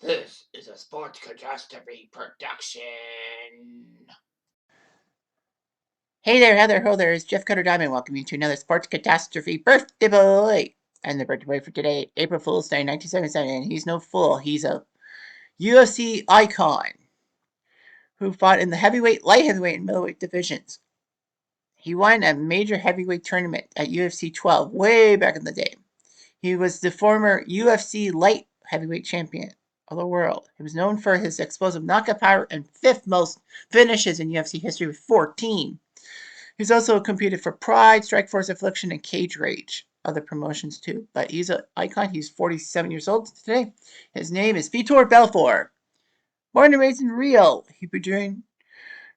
This is a Sports Catastrophe production. Hey there, Heather. Ho there, it's Jeff Cutter Diamond. Welcome you to another Sports Catastrophe Birthday Boy. And the birthday boy for today, April Fool's Day, 1977. And he's no fool. He's a UFC icon who fought in the heavyweight, light heavyweight, and middleweight divisions. He won a major heavyweight tournament at UFC 12 way back in the day. He was the former UFC light heavyweight champion of the world. He was known for his explosive knockout power and fifth most finishes in UFC history with 14. He's also competed for Pride, Strikeforce Affliction, and Cage Rage. Other promotions too. But he's an icon. He's 47 years old today. His name is Vitor Belfort. Born and raised in Rio, he began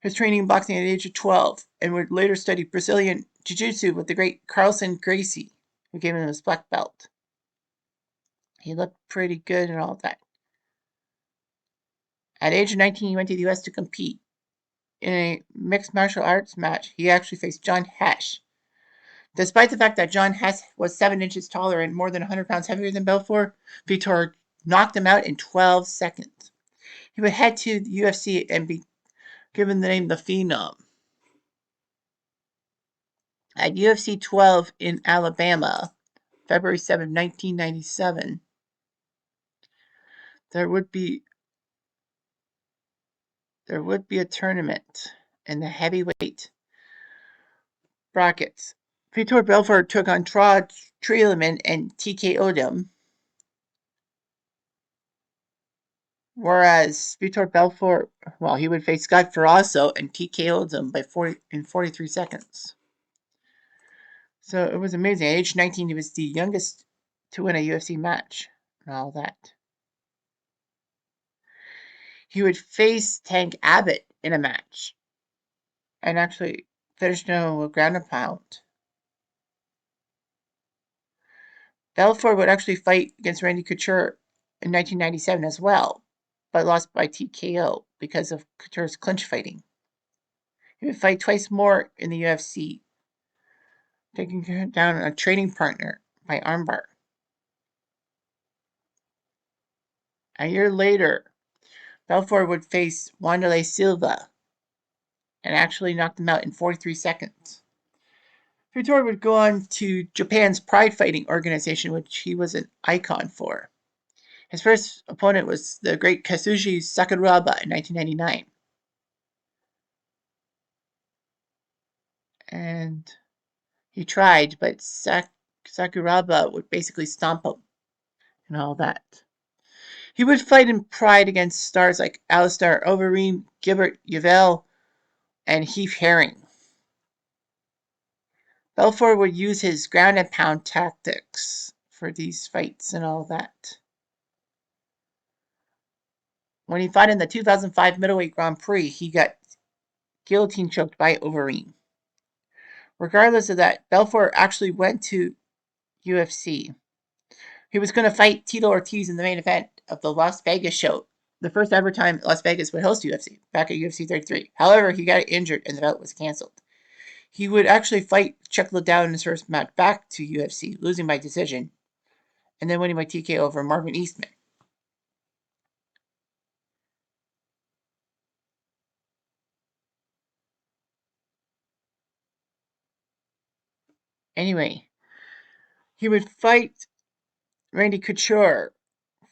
his training in boxing at the age of 12 and would later study Brazilian Jiu-Jitsu with the great Carlson Gracie, who gave him his black belt. He looked pretty good and all that. At the age of 19, he went to the U.S. to compete. In a mixed martial arts match, he actually faced John Hesh. Despite the fact that John Hess was 7 inches taller and more than 100 pounds heavier than Belfort, Vitor knocked him out in 12 seconds. He would head to the UFC and be given the name The Phenom. At UFC 12 in Alabama, February 7, 1997, there would be a tournament in the heavyweight brackets. Vitor Belfort took on Trod Treelman and TKO'd him. Whereas Vitor Belfort, well, he would face Scott Ferrasso and TKO'd him in 43 seconds. So it was amazing. At age 19, he was the youngest to win a UFC match and all that. He would face Tank Abbott in a match and actually finished him with ground and pound. Belfort would actually fight against Randy Couture in 1997 as well, but lost by TKO because of Couture's clinch fighting. He would fight twice more in the UFC, taking down a training partner by armbar. A year later, Belfort would face Wanderlei Silva and actually knocked him out in 43 seconds. Vitor would go on to Japan's Pride Fighting organization, which he was an icon for. His first opponent was the great Kazushi Sakuraba in 1999. And he tried, but Sakuraba would basically stomp him and all that. He would fight in Pride against stars like Alistair Overeem, Gilbert Yvel, and Heath Herring. Belfort would use his ground and pound tactics for these fights and all that. When he fought in the 2005 Middleweight Grand Prix, he got guillotine choked by Overeem. Regardless of that, Belfort actually went to UFC. He was going to fight Tito Ortiz in the main event of the Las Vegas show, the first ever time Las Vegas would host UFC, back at UFC 33. However, he got injured and the bout was canceled. He would actually fight Chuck Liddell in his first match back to UFC, losing by decision, and then winning by TKO over Marvin Eastman. Anyway, he would fight Randy Couture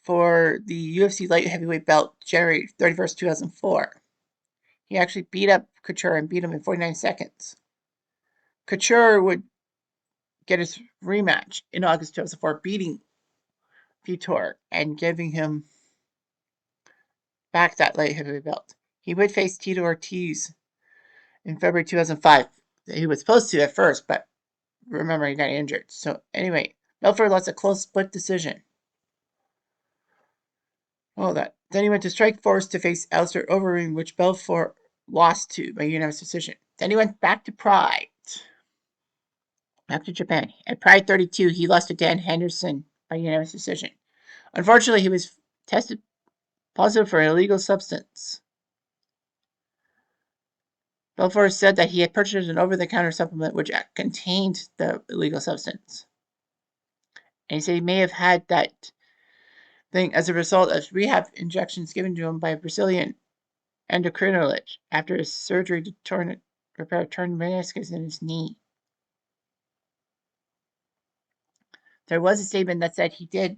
for the UFC light heavyweight belt January 31st, 2004. He actually beat up Couture and beat him in 49 seconds. Couture would get his rematch in August 2004, beating Vitor and giving him back that light heavyweight belt. He would face Tito Ortiz in February 2005. He was supposed to at first, but remember, he got injured. So, anyway, Belfort lost a close split decision. All that. Then he went to Strikeforce to face Alistair Overeem, which Belfort lost to by unanimous decision. Then he went back to Pride, back to Japan. At Pride 32, he lost to Dan Henderson by unanimous decision. Unfortunately, he was tested positive for an illegal substance. Belfort said that he had purchased an over-the-counter supplement which contained the illegal substance. And he said he may have had that thing as a result of rehab injections given to him by a Brazilian endocrinologist after his surgery to repair torn meniscus in his knee. There was a statement that said he did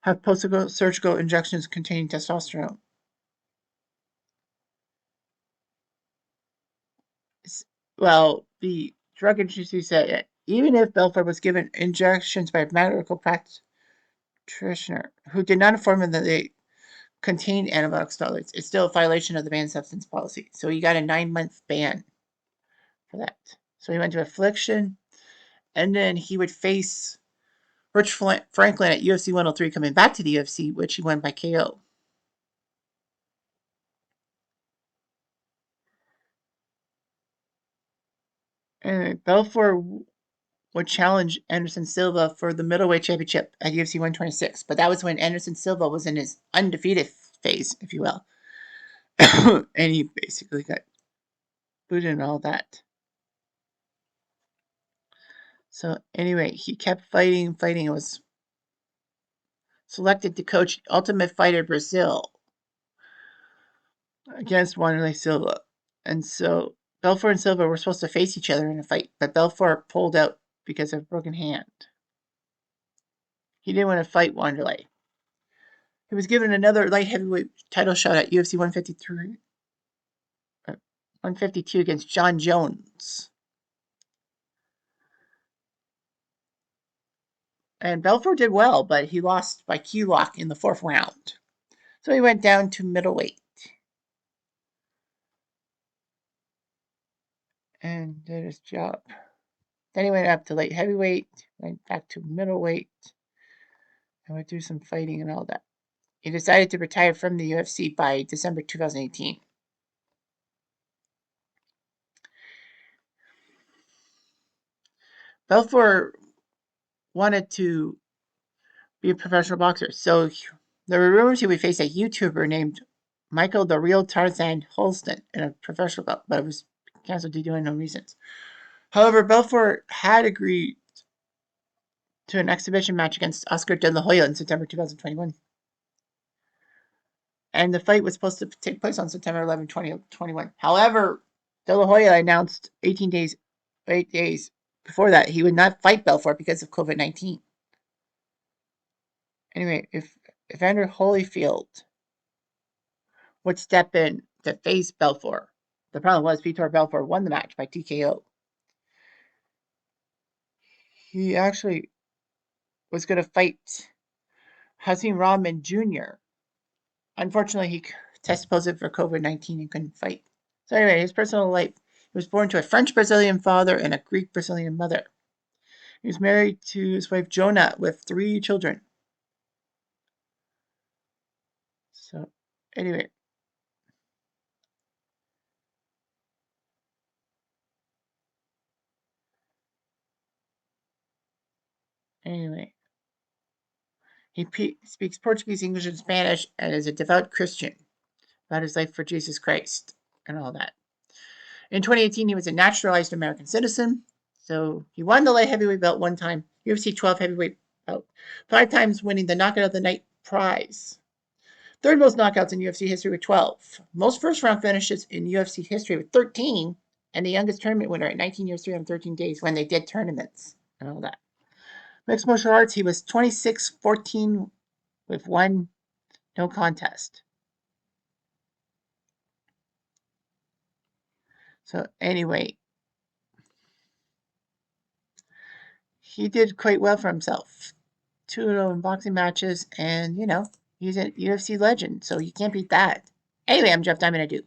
have post-surgical injections containing testosterone. Well, the drug industry said even if Belfort was given injections by a medical practitioner who did not inform him that they contained anabolic steroids, it's still a violation of the banned substance policy. So he got a 9-month ban for that. So he went to Affliction, and then he would face Rich Franklin at UFC 103 coming back to the UFC, which he won by KO. And Belfort would challenge Anderson Silva for the middleweight championship at UFC 126, but that was when Anderson Silva was in his undefeated phase, if you will. And he basically got booted and all that. So anyway, he kept fighting, and was selected to coach Ultimate Fighter Brazil against Wanderlei Silva. And so Belfort and Silva were supposed to face each other in a fight, but Belfort pulled out because of a broken hand. He didn't want to fight Wanderlei. He was given another light heavyweight title shot at UFC 152 against John Jones. And Belfort did well, but he lost by key lock in the 4th round. So he went down to middleweight. And did his job. Then he went up to light heavyweight, went back to middleweight, and would do some fighting and all that. He decided to retire from the UFC by December 2018. Belfort wanted to be a professional boxer, so there were rumors he would face a YouTuber named Michael the Real Tarzan Holston in a professional bout, but it was canceled due to unknown reasons. However, Belfort had agreed to an exhibition match against Oscar De La Hoya in September 2021. And the fight was supposed to take place on September 11, 2021. However, De La Hoya announced 8 days before that he would not fight Belfort because of COVID-19. Anyway, if Evander Holyfield would step in to face Belfort, the problem was Vitor Belfort won the match by TKO. He actually was going to fight Hasim Rahman Jr. Unfortunately, he tested positive for COVID-19 and couldn't fight. So anyway, his personal life. He was born to a French-Brazilian father and a Greek-Brazilian mother. He was married to his wife Jonah with 3 children. So anyway. He speaks Portuguese, English, and Spanish, and is a devout Christian about his life for Jesus Christ and all that. In 2018, he was a naturalized American citizen. So he won the light heavyweight belt 1 time, UFC 12 heavyweight belt, 5 times winning the Knockout of the Night prize. 3rd most knockouts in UFC history with 12. Most first-round finishes in UFC history with 13. And the youngest tournament winner at 19 years, 313 days when they did tournaments and all that. Mixed martial arts, he was 26-14 with 1 no contest. So anyway, he did quite well for himself. 2-0 in boxing matches, and he's a UFC legend, so you can't beat that. Anyway, I'm Jeff Diamond. I do.